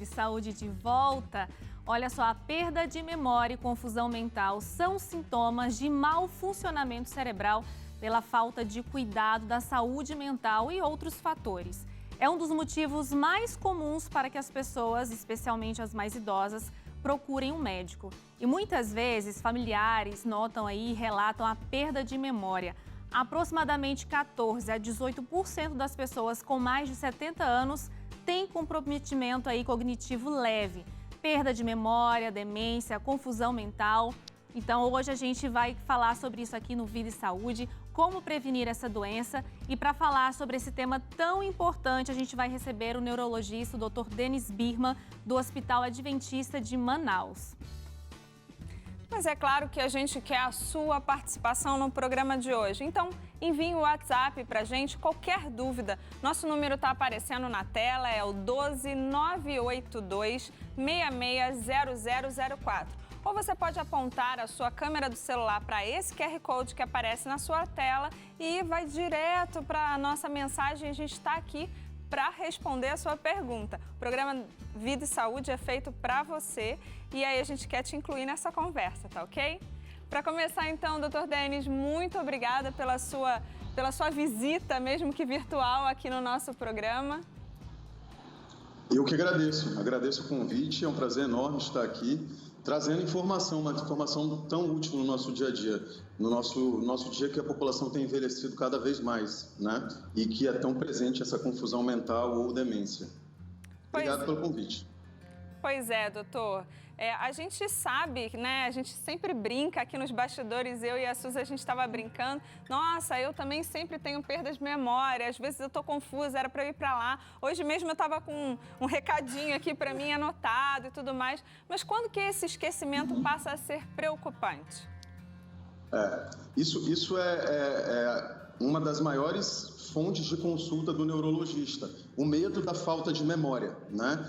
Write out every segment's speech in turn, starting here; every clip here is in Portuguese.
Vida e Saúde de volta. Olha só, a perda de memória e confusão mental são sintomas de mau funcionamento cerebral pela falta de cuidado da saúde mental e outros fatores. É um dos motivos mais comuns para que as pessoas, especialmente as mais idosas, procurem um médico. E muitas vezes familiares notam aí e relatam a perda de memória. Aproximadamente 14 a 18% das pessoas com mais de 70 anos têm comprometimento aí cognitivo leve, perda de memória, demência, confusão mental. Então hoje a gente vai falar sobre isso aqui no Vida e Saúde, como prevenir essa doença. E para falar sobre esse tema tão importante, a gente vai receber o neurologista, o Dr. Denis Birman, do Hospital Adventista de Manaus. Mas é claro que a gente quer a sua participação no programa de hoje. Então, envie o WhatsApp para a gente, qualquer dúvida. Nosso número está aparecendo na tela, é o 12982-660004. Ou você pode apontar a sua câmera do celular para esse QR Code que aparece na sua tela e vai direto para a nossa mensagem. A gente está aqui para responder a sua pergunta. O programa Vida e Saúde é feito para você e aí a gente quer te incluir nessa conversa, tá ok? Para começar então, Dr. Denis, muito obrigada pela sua visita, mesmo que virtual, aqui no nosso programa. Eu que agradeço o convite, é um prazer enorme estar aqui, trazendo uma informação tão útil no nosso dia a dia, no nosso dia que a população tem envelhecido cada vez mais, né? E que é tão presente essa confusão mental ou demência. Obrigado pelo convite. Pois é, doutor. A gente sabe, né? A gente sempre brinca aqui nos bastidores, eu e a Suzy, a gente estava brincando. Nossa, eu também sempre tenho perdas de memória, às vezes eu estou confusa, era para eu ir para lá. Hoje mesmo eu estava com um recadinho aqui para mim anotado e tudo mais. Mas quando que esse esquecimento passa a ser preocupante? Isso é uma das maiores fontes de consulta do neurologista, o medo da falta de memória, né?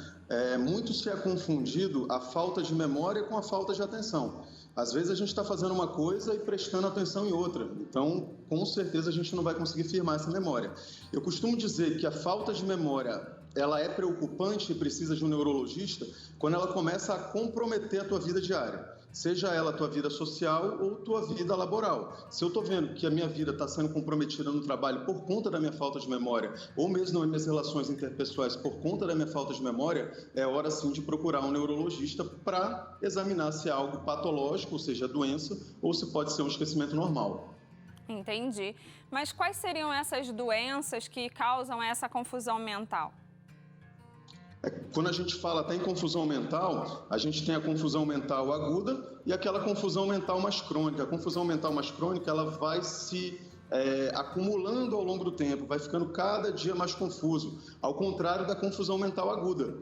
Muito se é confundido a falta de memória com a falta de atenção. Às vezes a gente está fazendo uma coisa e prestando atenção em outra, então com certeza a gente não vai conseguir firmar essa memória. Eu costumo dizer que a falta de memória ela é preocupante e precisa de um neurologista quando ela começa a comprometer a tua vida diária, seja ela a tua vida social ou tua vida laboral. Se eu estou vendo que a minha vida está sendo comprometida no trabalho por conta da minha falta de memória, ou mesmo nas minhas relações interpessoais por conta da minha falta de memória, é hora sim de procurar um neurologista para examinar se é algo patológico, ou seja, doença, ou se pode ser um esquecimento normal. Entendi. Mas quais seriam essas doenças que causam essa confusão mental? Quando a gente fala até em confusão mental, a gente tem a confusão mental aguda e aquela confusão mental mais crônica. A confusão mental mais crônica, ela vai se acumulando ao longo do tempo, vai ficando cada dia mais confuso, ao contrário da confusão mental aguda.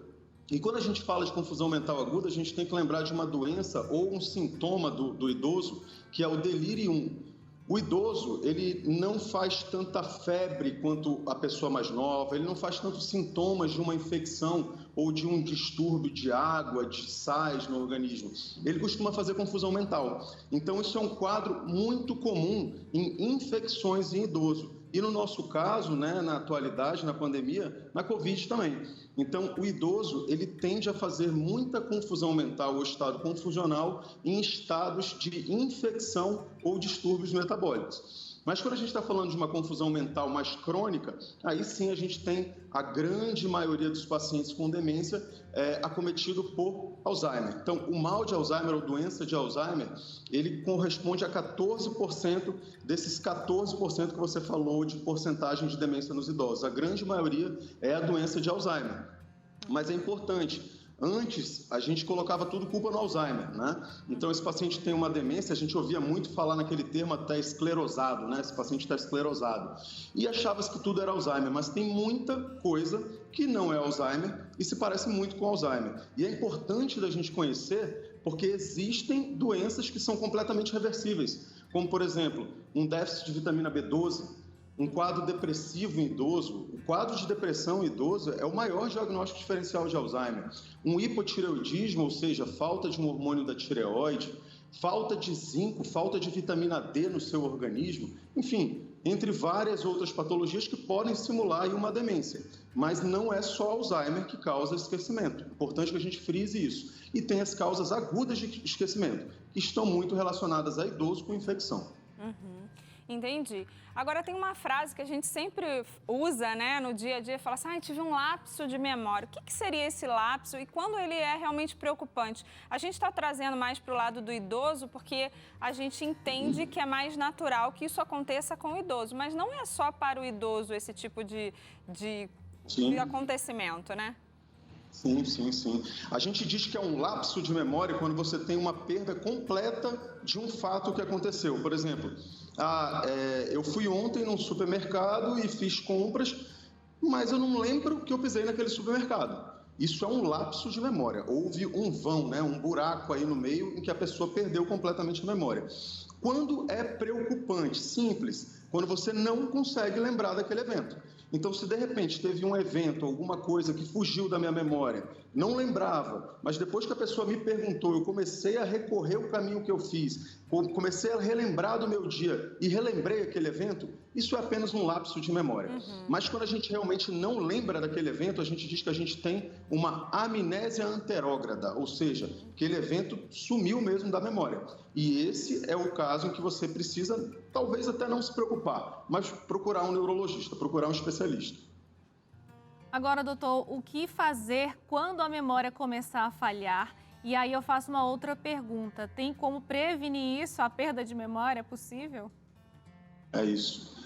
E quando a gente fala de confusão mental aguda, a gente tem que lembrar de uma doença ou um sintoma do idoso, que é o delirium. O idoso, ele não faz tanta febre quanto a pessoa mais nova, ele não faz tantos sintomas de uma infecção ou de um distúrbio de água, de sais no organismo. Ele costuma fazer confusão mental. Então, isso é um quadro muito comum em infecções em idoso. E no nosso caso, né, na atualidade, na pandemia, na Covid também. Então, o idoso, ele tende a fazer muita confusão mental ou estado confusional em estados de infecção ou distúrbios metabólicos. Mas quando a gente está falando de uma confusão mental mais crônica, aí sim a gente tem a grande maioria dos pacientes com demência acometido por Alzheimer. Então, o mal de Alzheimer ou doença de Alzheimer, ele corresponde a 14% desses 14% que você falou de porcentagem de demência nos idosos. A grande maioria é a doença de Alzheimer. Mas é importante. Antes, a gente colocava tudo culpa no Alzheimer, né? Então, esse paciente tem uma demência, a gente ouvia muito falar naquele termo até esclerosado, né? Esse paciente está esclerosado. E achava-se que tudo era Alzheimer, mas tem muita coisa que não é Alzheimer e se parece muito com Alzheimer. E é importante da gente conhecer porque existem doenças que são completamente reversíveis, como, por exemplo, um déficit de vitamina B12, um quadro depressivo em idoso. O quadro de depressão em idoso é o maior diagnóstico diferencial de Alzheimer. Um hipotireoidismo, ou seja, falta de um hormônio da tireoide, falta de zinco, falta de vitamina D no seu organismo, enfim, entre várias outras patologias que podem simular aí uma demência. Mas não é só Alzheimer que causa esquecimento. Importante que a gente frise isso. E tem as causas agudas de esquecimento, que estão muito relacionadas a idoso com infecção. Entendi. Agora, tem uma frase que a gente sempre usa, né, no dia a dia, fala assim, tive um lapso de memória. O que seria esse lapso e quando ele é realmente preocupante? A gente está trazendo mais para o lado do idoso porque a gente entende que é mais natural que isso aconteça com o idoso, mas não é só para o idoso esse tipo de acontecimento, né? Sim. A gente diz que é um lapso de memória quando você tem uma perda completa de um fato que aconteceu. Por exemplo, eu fui ontem num supermercado e fiz compras, mas eu não lembro que eu pisei naquele supermercado. Isso é um lapso de memória. Houve um vão, né, um buraco aí no meio em que a pessoa perdeu completamente a memória. Quando é preocupante, simples, quando você não consegue lembrar daquele evento. Então, se de repente teve um evento, alguma coisa que fugiu da minha memória, não lembrava, mas depois que a pessoa me perguntou, eu comecei a recorrer ao caminho que eu fiz, comecei a relembrar do meu dia e relembrei aquele evento, isso é apenas um lapso de memória. Mas quando a gente realmente não lembra daquele evento, a gente diz que a gente tem uma amnésia anterógrada, ou seja, aquele evento sumiu mesmo da memória. E esse é o caso em que você precisa, talvez até não se preocupar, mas procurar um neurologista, procurar um especialista. Agora, doutor, o que fazer quando a memória começar a falhar? E aí eu faço uma outra pergunta. Tem como prevenir isso, a perda de memória? É possível? É isso.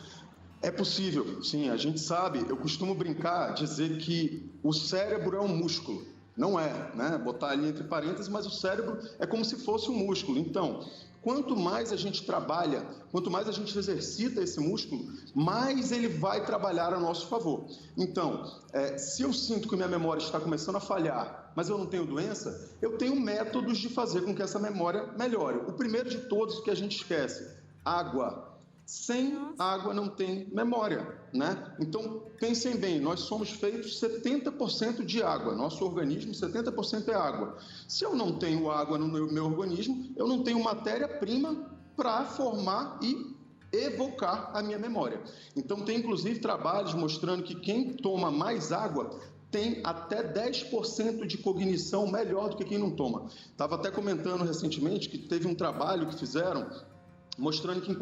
É possível, sim. A gente sabe, eu costumo brincar, dizer que o cérebro é um músculo. Não é, né? Botar ali entre parênteses, mas o cérebro é como se fosse um músculo. Então, quanto mais a gente trabalha, quanto mais a gente exercita esse músculo, mais ele vai trabalhar a nosso favor. Então, se eu sinto que minha memória está começando a falhar, mas eu não tenho doença, eu tenho métodos de fazer com que essa memória melhore. O primeiro de todos que a gente esquece, água. Sem água não tem memória, né? Então, pensem bem, nós somos feitos 70% de água, nosso organismo 70% é água. Se eu não tenho água no meu organismo, eu não tenho matéria-prima para formar e evocar a minha memória. Então, tem inclusive trabalhos mostrando que quem toma mais água tem até 10% de cognição melhor do que quem não toma. Estava até comentando recentemente que teve um trabalho que fizeram mostrando que em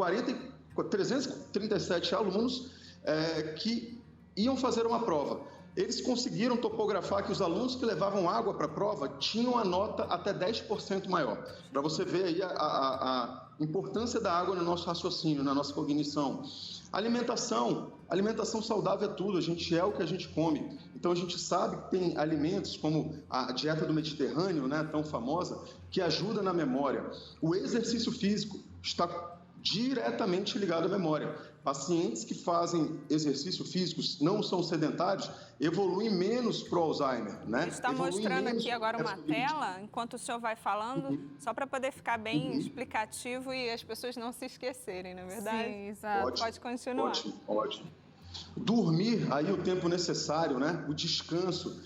337 alunos que iam fazer uma prova. Eles conseguiram topografar que os alunos que levavam água para a prova tinham a nota até 10% maior. Para você ver aí a importância da água no nosso raciocínio, na nossa cognição. Alimentação saudável é tudo, a gente é o que a gente come. Então a gente sabe que tem alimentos como a dieta do Mediterrâneo, né, tão famosa, que ajuda na memória. O exercício físico está diretamente ligado à memória. Pacientes que fazem exercício físico, não são sedentários, evoluem menos para o Alzheimer, né? A gente está mostrando aqui agora uma tela, enquanto o senhor vai falando, só para poder ficar bem explicativo e as pessoas não se esquecerem, não é verdade? Sim, exato. Pode continuar. Ótimo. Dormir aí o tempo necessário, né? O descanso.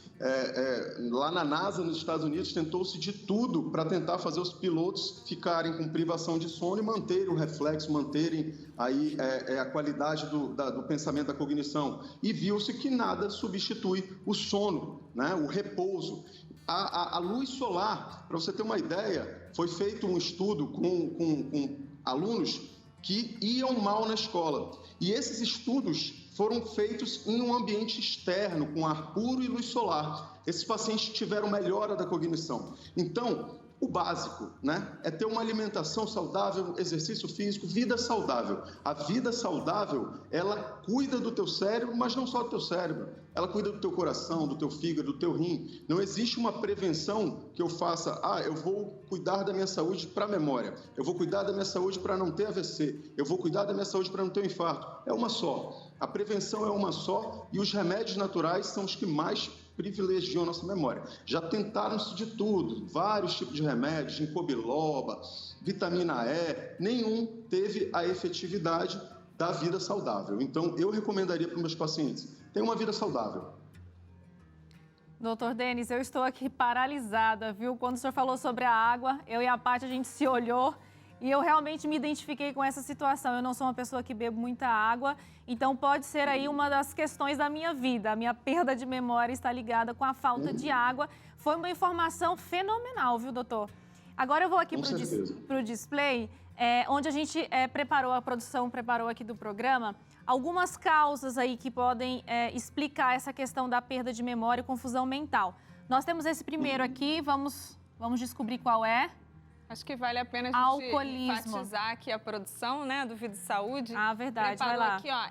Lá na NASA, nos Estados Unidos, tentou-se de tudo para tentar fazer os pilotos ficarem com privação de sono e manterem o reflexo, manterem aí a qualidade do pensamento, da cognição. E viu-se que nada substitui o sono, né? O repouso. A luz solar, para você ter uma ideia, foi feito um estudo com alunos que iam mal na escola. E esses estudos foram feitos em um ambiente externo, com ar puro e luz solar. Esses pacientes tiveram melhora da cognição. Então, o básico, né, é ter uma alimentação saudável, exercício físico, vida saudável. A vida saudável, ela cuida do teu cérebro, mas não só do teu cérebro. Ela cuida do teu coração, do teu fígado, do teu rim. Não existe uma prevenção que eu faça, eu vou cuidar da minha saúde para a memória, eu vou cuidar da minha saúde para não ter AVC, eu vou cuidar da minha saúde para não ter um infarto. É uma só. A prevenção é uma só e os remédios naturais são os que mais privilegiam a nossa memória. Já tentaram-se de tudo, vários tipos de remédios, ginkgo biloba, vitamina E, nenhum teve a efetividade da vida saudável. Então, eu recomendaria para os meus pacientes, tenham uma vida saudável. Doutor Denis, eu estou aqui paralisada, viu? Quando o senhor falou sobre a água, eu e a Paty, a gente se olhou e eu realmente me identifiquei com essa situação. Eu não sou uma pessoa que bebo muita água, então pode ser aí uma das questões da minha vida. A minha perda de memória está ligada com a falta de água. Foi uma informação fenomenal, viu, doutor? Agora eu vou aqui para o display, onde a gente a produção preparou aqui do programa, algumas causas aí que podem explicar essa questão da perda de memória e confusão mental. Nós temos esse primeiro aqui, vamos descobrir qual é. Acho que vale a pena a gente enfatizar aqui a produção, né, do Vida e Saúde. Ah, verdade, Preparou vai lá. Aqui, ó,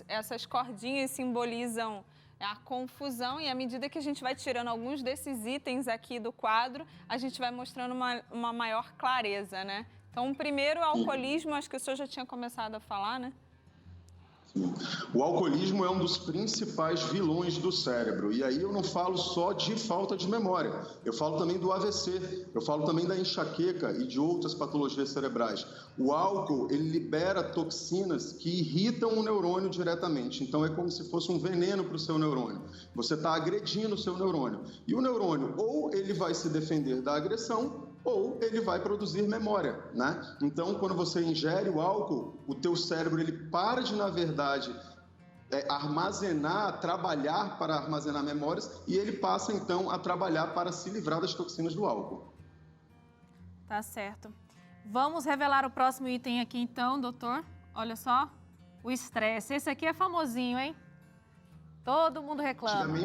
essas cordinhas simbolizam a confusão e à medida que a gente vai tirando alguns desses itens aqui do quadro, a gente vai mostrando uma maior clareza, né? Então, primeiro, o alcoolismo, acho que o senhor já tinha começado a falar, né? O alcoolismo é um dos principais vilões do cérebro. E aí eu não falo só de falta de memória. Eu falo também do AVC, eu falo também da enxaqueca e de outras patologias cerebrais. O álcool, ele libera toxinas que irritam o neurônio diretamente. Então é como se fosse um veneno para o seu neurônio. Você está agredindo o seu neurônio. E o neurônio, ou ele vai se defender da agressão, ou ele vai produzir memória, né? Então, quando você ingere o álcool, o teu cérebro, ele para de, na verdade, trabalhar para armazenar memórias e ele passa, então, a trabalhar para se livrar das toxinas do álcool. Tá certo. Vamos revelar o próximo item aqui, então, doutor. Olha só, o estresse. Esse aqui é famosinho, hein? Todo mundo reclama.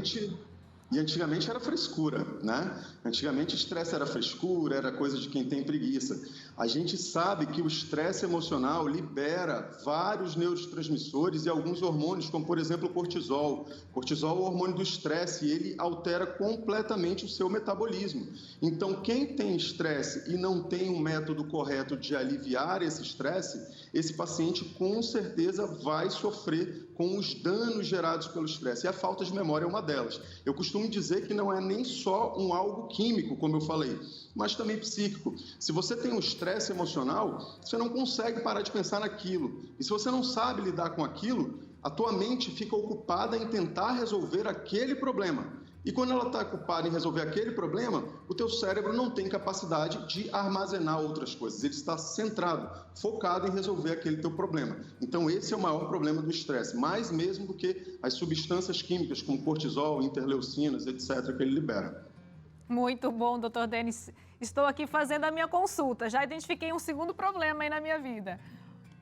Antigamente era frescura, né? Antigamente estresse era frescura, era coisa de quem tem preguiça. A gente sabe que o estresse emocional libera vários neurotransmissores e alguns hormônios, como por exemplo o cortisol. Cortisol é o hormônio do estresse e ele altera completamente o seu metabolismo. Então, quem tem estresse e não tem um método correto de aliviar esse estresse, esse paciente com certeza vai sofrer com os danos gerados pelo estresse. E a falta de memória é uma delas. Eu costumo dizer que não é nem só algo químico, como eu falei, mas também psíquico. Se você tem um estresse emocional, você não consegue parar de pensar naquilo. E se você não sabe lidar com aquilo, a tua mente fica ocupada em tentar resolver aquele problema. E quando ela está ocupada em resolver aquele problema, o teu cérebro não tem capacidade de armazenar outras coisas. Ele está centrado, focado em resolver aquele teu problema. Então, esse é o maior problema do estresse, mais mesmo do que as substâncias químicas, como cortisol, interleucinas, etc., que ele libera. Muito bom, doutor Denis. Estou aqui fazendo a minha consulta. Já identifiquei um segundo problema aí na minha vida.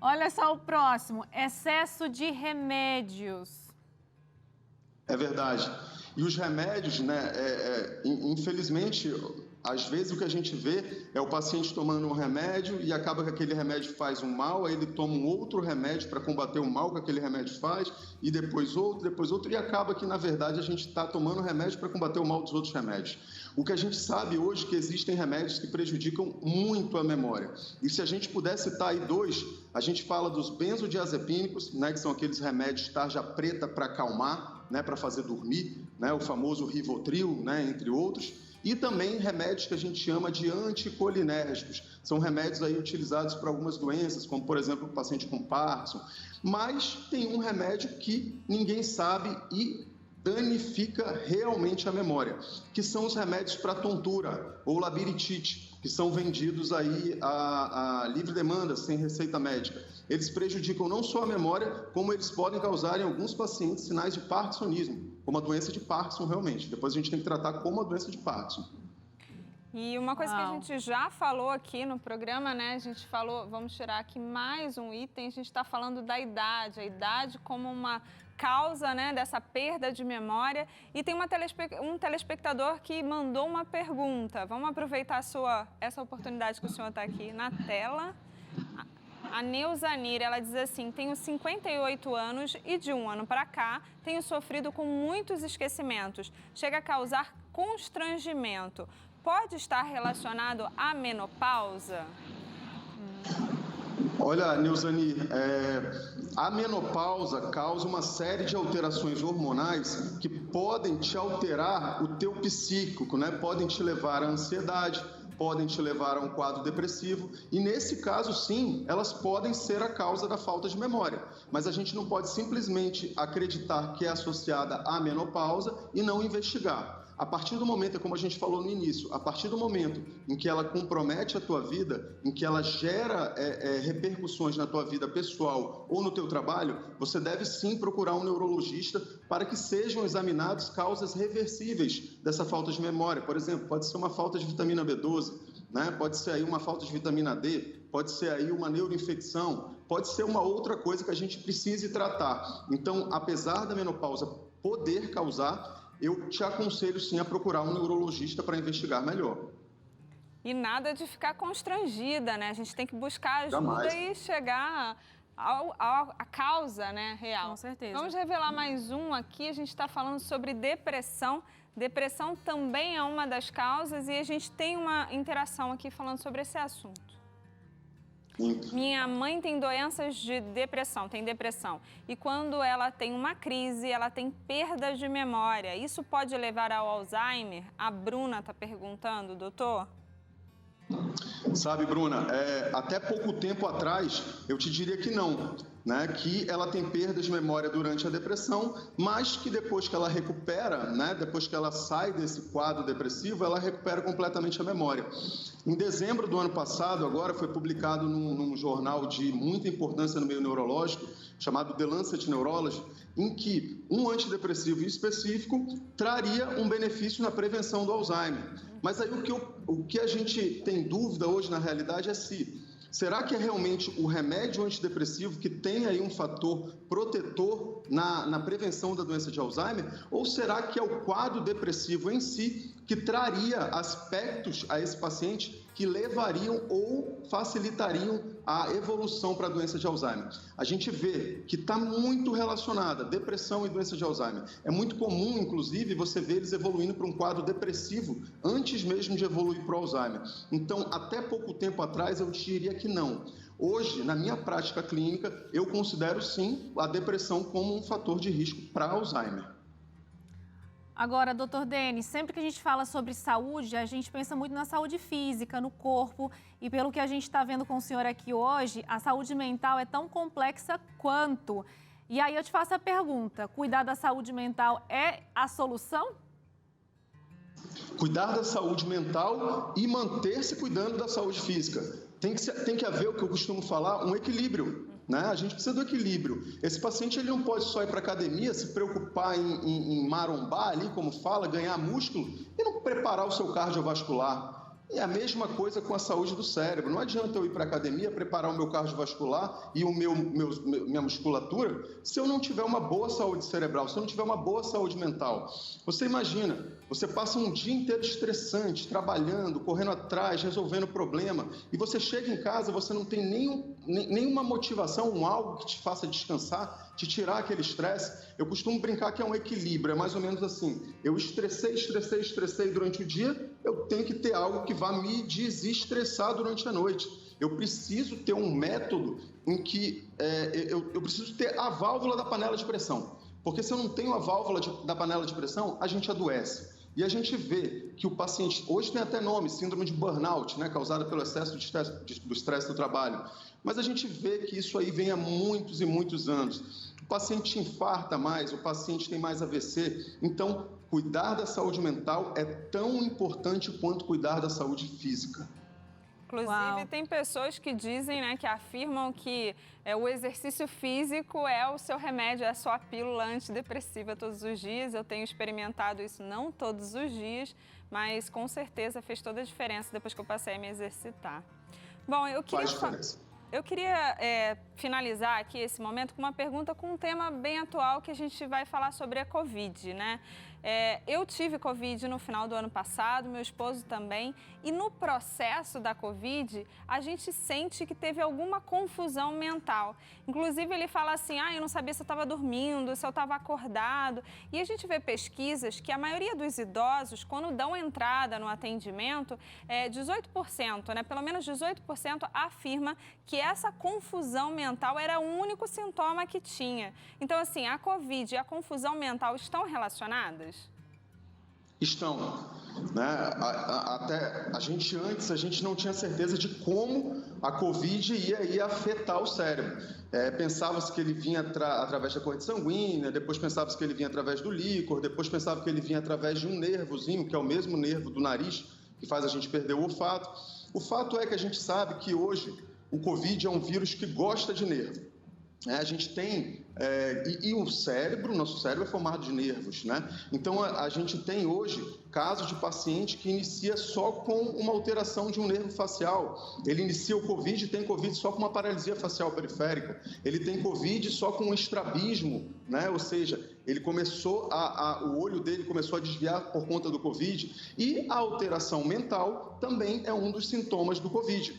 Olha só o próximo, excesso de remédios. É verdade. E os remédios, né, infelizmente, às vezes o que a gente vê é o paciente tomando um remédio e acaba que aquele remédio faz um mal, aí ele toma um outro remédio para combater o mal que aquele remédio faz, e depois outro, e acaba que, na verdade, a gente está tomando remédio para combater o mal dos outros remédios. O que a gente sabe hoje é que existem remédios que prejudicam muito a memória. E se a gente puder citar aí dois, a gente fala dos benzodiazepínicos, né, que são aqueles remédios tarja preta para acalmar, né, para fazer dormir, né, o famoso Rivotril, né, entre outros, e também remédios que a gente chama de anticolinérgicos. São remédios aí utilizados para algumas doenças, como, por exemplo, o paciente com Parkinson. Mas tem um remédio que ninguém sabe e danifica realmente a memória, que são os remédios para tontura ou labirintite, que são vendidos aí a livre demanda, sem receita médica. Eles prejudicam não só a memória, como eles podem causar em alguns pacientes sinais de parkinsonismo, como a doença de Parkinson realmente. Depois a gente tem que tratar como a doença de Parkinson. E uma coisa que a gente já falou aqui no programa, né? A gente falou, vamos tirar aqui mais um item, a gente está falando da idade, a idade como uma causa, né, dessa perda de memória. E tem um telespectador que mandou uma pergunta. Vamos aproveitar essa oportunidade que o senhor está aqui na tela. A Neuzanir, ela diz assim, tenho 58 anos e de um ano para cá tenho sofrido com muitos esquecimentos. Chega a causar constrangimento. Pode estar relacionado à menopausa? Olha, Neuzani, a menopausa causa uma série de alterações hormonais que podem te alterar o teu psíquico, né? Podem te levar à ansiedade, podem te levar a um quadro depressivo e, nesse caso, sim, elas podem ser a causa da falta de memória. Mas a gente não pode simplesmente acreditar que é associada à menopausa e não investigar. A partir do momento, como a gente falou no início, a partir do momento em que ela compromete a tua vida, em que ela gera repercussões na tua vida pessoal ou no teu trabalho, você deve sim procurar um neurologista para que sejam examinadas causas reversíveis dessa falta de memória. Por exemplo, pode ser uma falta de vitamina B12, né? Pode ser aí uma falta de vitamina D, pode ser aí uma neuroinfecção, pode ser uma outra coisa que a gente precise tratar. Então, apesar da menopausa poder causar, eu te aconselho sim a procurar um neurologista para investigar melhor. E nada de ficar constrangida, né? A gente tem que buscar ajuda Jamais. e chegar à causa, né, real. Com certeza. Vamos revelar mais um aqui. A gente está falando sobre depressão. Depressão também é uma das causas e a gente tem uma interação aqui falando sobre esse assunto. Minha mãe tem doenças de depressão, tem depressão. E quando ela tem uma crise, ela tem perda de memória. Isso pode levar ao Alzheimer? A Bruna está perguntando, doutor. Sabe, Bruna, até pouco tempo atrás, eu te diria que não, né? Que ela tem perda de memória durante a depressão, mas que depois que ela recupera, né? Depois que ela sai desse quadro depressivo, ela recupera completamente a memória. Em dezembro do ano passado, agora, foi publicado num jornal de muita importância no meio neurológico, chamado The Lancet Neurology, em que um antidepressivo específico traria um benefício na prevenção do Alzheimer. Mas aí o que a gente tem dúvida hoje, na realidade, é será que é realmente o remédio antidepressivo que tem aí um fator protetor na prevenção da doença de Alzheimer? Ou será que é o quadro depressivo em si que traria aspectos a esse paciente que levariam ou facilitariam a evolução para a doença de Alzheimer? A gente vê que está muito relacionada depressão e doença de Alzheimer. É muito comum, inclusive, você ver eles evoluindo para um quadro depressivo antes mesmo de evoluir para o Alzheimer. Então, até pouco tempo atrás, eu diria que não. Hoje, na minha prática clínica, eu considero sim a depressão como um fator de risco para Alzheimer. Agora, doutor Denis, sempre que a gente fala sobre saúde, a gente pensa muito na saúde física, no corpo. E pelo que a gente está vendo com o senhor aqui hoje, a saúde mental é tão complexa quanto. E aí eu te faço a pergunta, cuidar da saúde mental é a solução? Cuidar da saúde mental e manter-se cuidando da saúde física. Tem que haver, o que eu costumo falar, um equilíbrio. Né? A gente precisa do equilíbrio. Esse paciente ele não pode só ir para a academia, se preocupar em marombar ali, como fala, ganhar músculo, e não preparar o seu cardiovascular. É a mesma coisa com a saúde do cérebro. Não adianta eu ir para a academia, preparar o meu cardiovascular e minha musculatura, se eu não tiver uma boa saúde cerebral, se eu não tiver uma boa saúde mental. Você imagina, você passa um dia inteiro estressante, trabalhando, correndo atrás, resolvendo problema, e você chega em casa, você não tem nenhuma motivação, algo que te faça descansar, te tirar aquele estresse. Eu costumo brincar que é um equilíbrio, é mais ou menos assim. Eu estressei durante o dia, eu tenho que ter algo que vá me desestressar durante a noite. Eu preciso ter um método em que eu preciso ter a válvula da panela de pressão. Porque se eu não tenho a válvula da panela de pressão, a gente adoece. E a gente vê que o paciente, hoje tem até nome, síndrome de burnout, né, causada pelo excesso do estresse do trabalho. Mas a gente vê que isso aí vem há muitos e muitos anos. O paciente infarta mais, o paciente tem mais AVC. Então, cuidar da saúde mental é tão importante quanto cuidar da saúde física. Inclusive, tem pessoas que dizem, né, que afirmam que o exercício físico é o seu remédio, é a sua pílula antidepressiva todos os dias. Eu tenho experimentado isso não todos os dias, mas com certeza fez toda a diferença depois que eu passei a me exercitar. Bom, eu queria finalizar aqui esse momento com uma pergunta com um tema bem atual que a gente vai falar sobre a Covid, né? Eu tive Covid no final do ano passado, meu esposo também, e no processo da Covid, a gente sente que teve alguma confusão mental. Inclusive, ele fala assim, eu não sabia se eu estava dormindo, se eu estava acordado. E a gente vê pesquisas que a maioria dos idosos, quando dão entrada no atendimento, 18%, né, pelo menos 18% afirma que essa confusão mental era o único sintoma que tinha. Então, assim, a Covid e a confusão mental estão relacionadas? Estão. Né? Até a gente não tinha certeza de como a Covid ia afetar o cérebro. Pensava-se que ele vinha através da corrente sanguínea, depois pensava-se que ele vinha através do líquor, depois pensava que ele vinha através de um nervozinho, que é o mesmo nervo do nariz, que faz a gente perder o olfato. O fato é que a gente sabe que hoje o Covid é um vírus que gosta de nervo. A gente tem, e o cérebro, nosso cérebro é formado de nervos, né? Então a gente tem hoje casos de paciente que inicia só com uma alteração de um nervo facial. Ele inicia o Covid, tem Covid só com uma paralisia facial periférica. Ele tem Covid só com um estrabismo, né? Ou seja, ele começou o olho dele começou a desviar por conta do Covid. E a alteração mental também é um dos sintomas do Covid.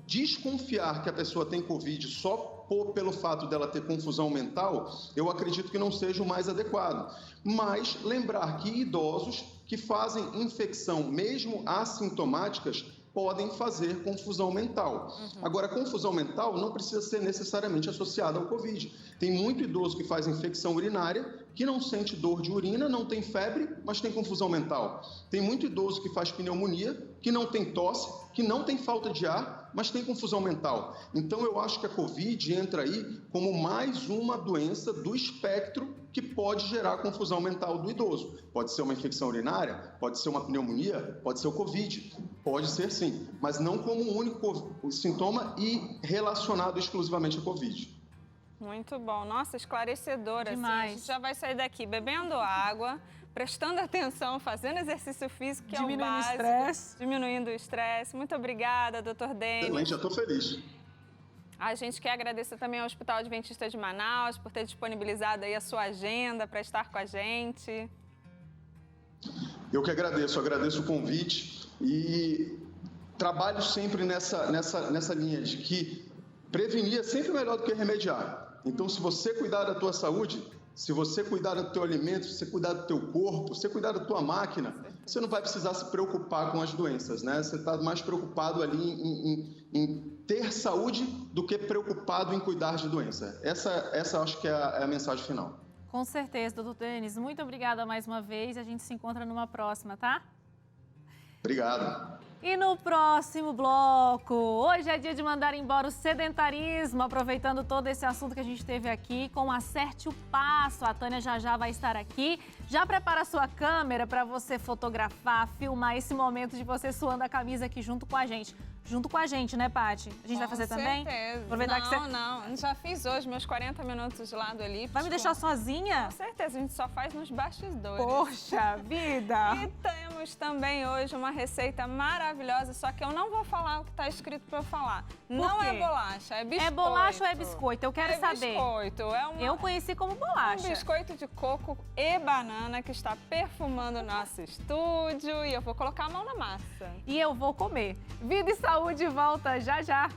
Desconfiar que a pessoa tem Covid só pelo fato dela ter confusão mental, eu acredito que não seja o mais adequado. Mas lembrar que idosos que fazem infecção, mesmo assintomáticas, podem fazer confusão mental. Agora, confusão mental não precisa ser necessariamente associada ao Covid. Tem muito idoso que faz infecção urinária, que não sente dor de urina, não tem febre, mas tem confusão mental. Tem muito idoso que faz pneumonia, que não tem tosse, que não tem falta de ar, mas tem confusão mental. Então, eu acho que a Covid entra aí como mais uma doença do espectro que pode gerar confusão mental do idoso. Pode ser uma infecção urinária, pode ser uma pneumonia, pode ser o Covid. Pode ser sim, mas não como um único sintoma e relacionado exclusivamente à Covid. Muito bom. Nossa, esclarecedora. Demais. Assim, a gente já vai sair daqui bebendo água, prestando atenção, fazendo exercício físico, que é o básico. Diminuindo o estresse. Muito obrigada, doutor Denis. Excelente, já estou feliz. A gente quer agradecer também ao Hospital Adventista de Manaus por ter disponibilizado aí a sua agenda para estar com a gente. Eu que agradeço o convite e trabalho sempre nessa linha de que prevenir é sempre melhor do que remediar. Então, se você cuidar da tua saúde, se você cuidar do teu alimento, se você cuidar do teu corpo, se você cuidar da tua máquina, você não vai precisar se preocupar com as doenças, né? Você está mais preocupado ali em ter saúde do que preocupado em cuidar de doença. Essa eu acho que é a mensagem final. Com certeza, doutor Denis. Muito obrigada mais uma vez. A gente se encontra numa próxima, tá? Obrigado. E no próximo bloco, hoje é dia de mandar embora o sedentarismo, aproveitando todo esse assunto que a gente teve aqui com Acerte o Passo. A Tânia já vai estar aqui. Já prepara a sua câmera para você fotografar, filmar esse momento de você suando a camisa aqui junto com a gente. Junto com a gente, né, Paty? A gente vai fazer também? Com certeza. Aproveitar que você... Não. Já fiz hoje meus 40 minutos de lado ali. Vai me deixar sozinha? Com certeza, a gente só faz nos bastidores. Poxa vida! E temos também hoje uma receita maravilhosa, só que eu não vou falar o que está escrito para eu falar. Não é bolacha, é biscoito. É bolacha ou é biscoito? Eu quero saber. É biscoito. Eu conheci como bolacha. Um biscoito de coco e banana que está perfumando o nosso estúdio e eu vou colocar a mão na massa. E eu vou comer. Vida e Saúde volta já já.